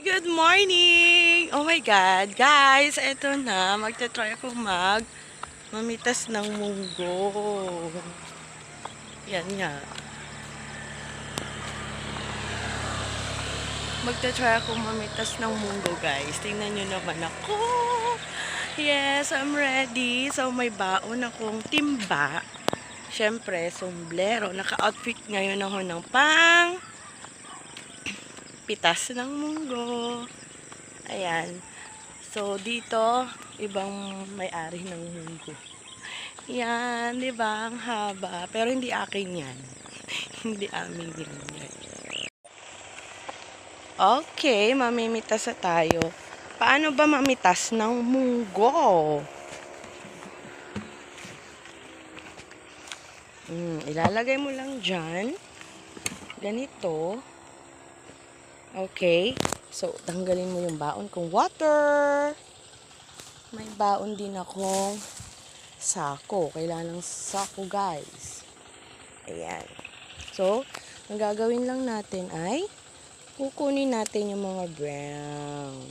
Good morning! Oh my God, guys, eto na. Magta-try akong mamitas ng munggo. Yan nga. Magta-try akong mamitas ng munggo, guys. Tingnan nyo naman ako. Yes, I'm ready. So, may baon akong timba. Siyempre, sombrero. Naka-outfit ngayon ako ng pitas ng munggo. Ayan. So, dito, ibang may-ari ng munggo. Yan, di ba? Ang haba. Pero hindi akin yan. Hindi amin yan. Okay, mamimitas na tayo. Paano ba mamitas ng munggo? Ilalagay mo lang dyan. Ganito. Okay. So, tanggalin mo yung baon kong water. May baon din akong sako. Kailangan ng sako, guys. Ayan. So, ang gagawin lang natin ay kukunin natin yung mga brown.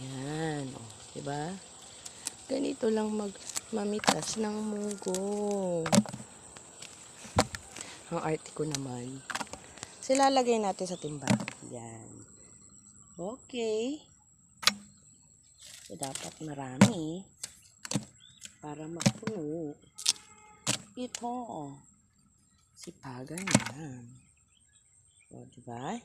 Ayan. O, diba? Ganito lang mamitas ng munggo. Ang arte ko naman. So, lalagay natin sa timba. Ayan. Okay. So, dapat marami para mapuno. Ito. Sipagan yan. O, diba?